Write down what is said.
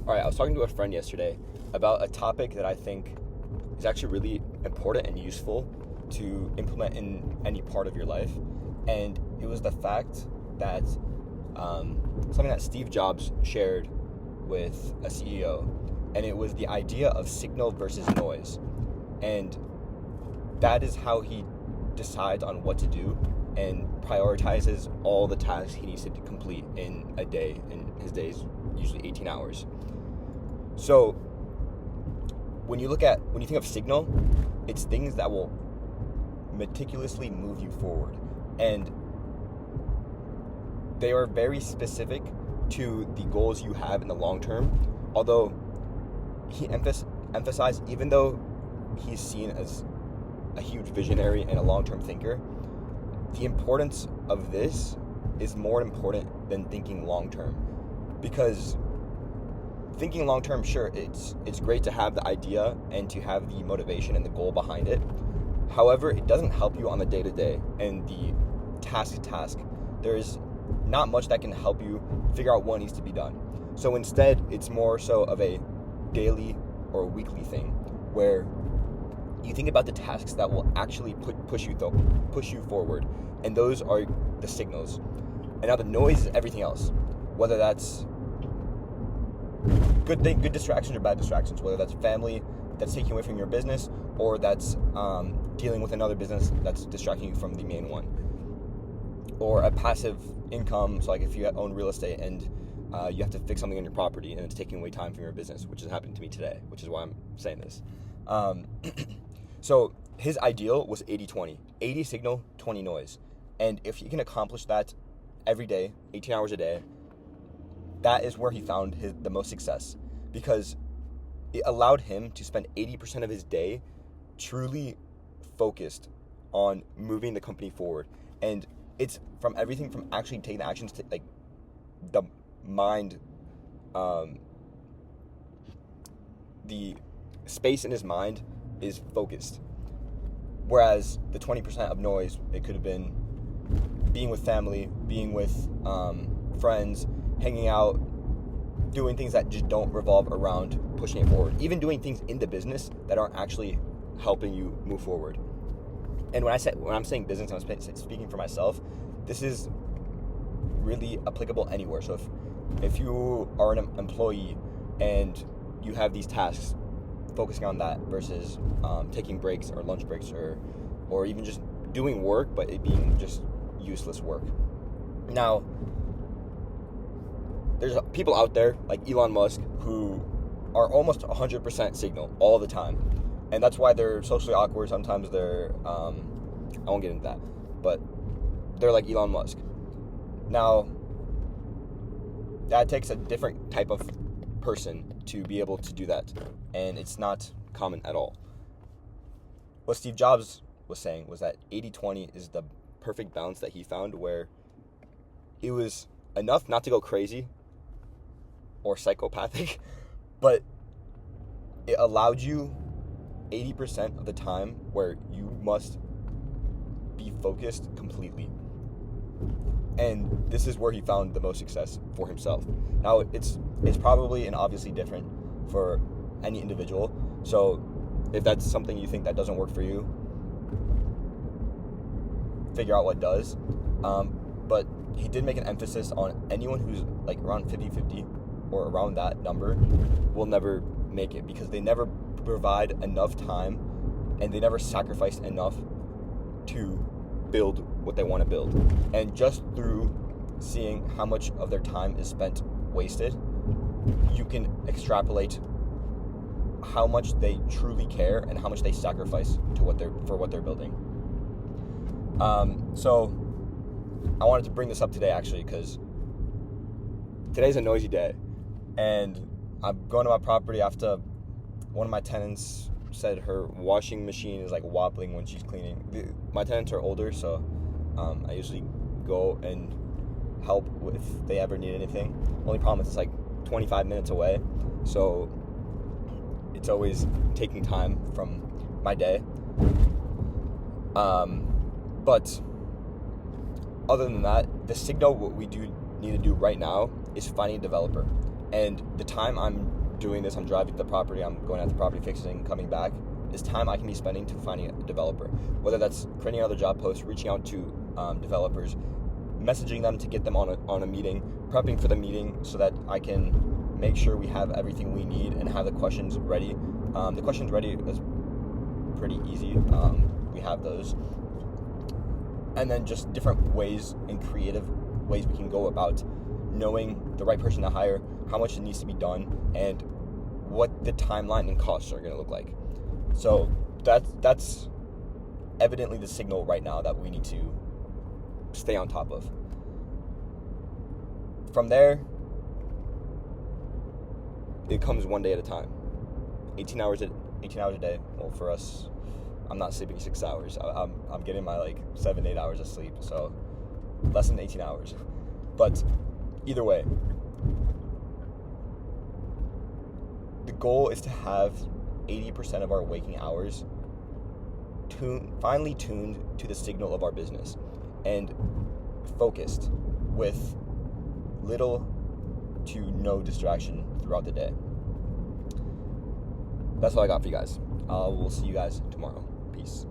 All right, I was talking to a friend yesterday about a topic that I think is actually really important and useful to implement in any part of your life. And it was the fact that something that Steve Jobs shared with a CEO, and it was the idea of signal versus noise. And that is how he decides on what to do and prioritizes all the tasks he needs to complete in a day, and his day is usually 18 hours. So when you think of signal, it's things that will meticulously move you forward, and they are very specific to the goals you have in the long term. Although he emphasized, even though he's seen as a huge visionary and a long-term thinker, the importance of this is more important than thinking long-term. Because thinking long-term, sure, it's great to have the idea and to have the motivation and the goal behind it. However, it doesn't help you on the day-to-day and the task. There's not much that can help you figure out what needs to be done. So instead, it's more so of a daily or weekly thing where you think about the tasks that will actually push you forward, and those are the signals. And now the noise is everything else, whether that's good distractions or bad distractions, whether that's family that's taking away from your business, or that's dealing with another business that's distracting you from the main one, or a passive income. So like if you own real estate and you have to fix something on your property and it's taking away time from your business, which is happening to me today, which is why I'm saying this. So his ideal was 80-20, 80 signal, 20 noise. And if he can accomplish that every day, 18 hours a day, that is where he found the most success, because it allowed him to spend 80% of his day truly focused on moving the company forward. And it's from everything from actually taking the actions to like the mind, the space in his mind is focused. Whereas the 20% of noise, it could have been being with family, being with friends, hanging out, doing things that just don't revolve around pushing it forward. Even doing things in the business that aren't actually helping you move forward. And when I'm saying business, I'm speaking for myself. This is really applicable anywhere. So if you are an employee and you have these tasks, focusing on that versus taking breaks or lunch breaks or even just doing work, but it being just useless work. Now, there's people out there like Elon Musk who are almost 100% signal all the time. And that's why they're socially awkward. Sometimes they're, I won't get into that, but they're like Elon Musk. Now, that takes a different type of person to be able to do that, and it's not common at all. What Steve Jobs was saying was that 80-20 is the perfect balance that he found, where it was enough not to go crazy or psychopathic, but it allowed you 80% of the time where you must be focused completely. And this is where he found the most success for himself. Now, it's probably and obviously different for any individual. So if that's something you think that doesn't work for you, figure out what does. But he did make an emphasis on anyone who's like around 50-50 or around that number will never make it, because they never provide enough time and they never sacrifice enough to build what they want to build. And just through seeing how much of their time is spent wasted, you can extrapolate how much they truly care and how much they sacrifice for what they're building. So I wanted to bring this up today, actually, because today's a noisy day, and I'm going to my property after one of my tenants said her washing machine is like wobbling when she's cleaning. My tenants are older, so I usually go and help if they ever need anything. Only problem is it's like 25 minutes away, so it's always taking time from my day. But other than that, what we do need to do right now is finding a developer. And the time I'm doing this, I'm driving to the property, I'm going out to property fixing, coming back, is time I can be spending to finding a developer. Whether that's creating another job post, reaching out to developers, messaging them to get them on a meeting, prepping for the meeting so that I can make sure we have everything we need and have the questions ready. The questions ready is pretty easy. We have those. And then just different ways and creative ways we can go about knowing the right person to hire, how much it needs to be done, and what the timeline and costs are going to look like. So that's evidently the signal right now that we need to stay on top of. From there, it comes one day at a time. 18 hours a day. Well, for us, I'm not sleeping 6 hours. I'm getting my 7-8 hours of sleep, so less than 18 hours. But either way, the goal is to have 80% of our waking hours finely tuned to the signal of our business and focused with little to no distraction throughout the day. That's all I got for you guys. We'll see you guys tomorrow. Peace.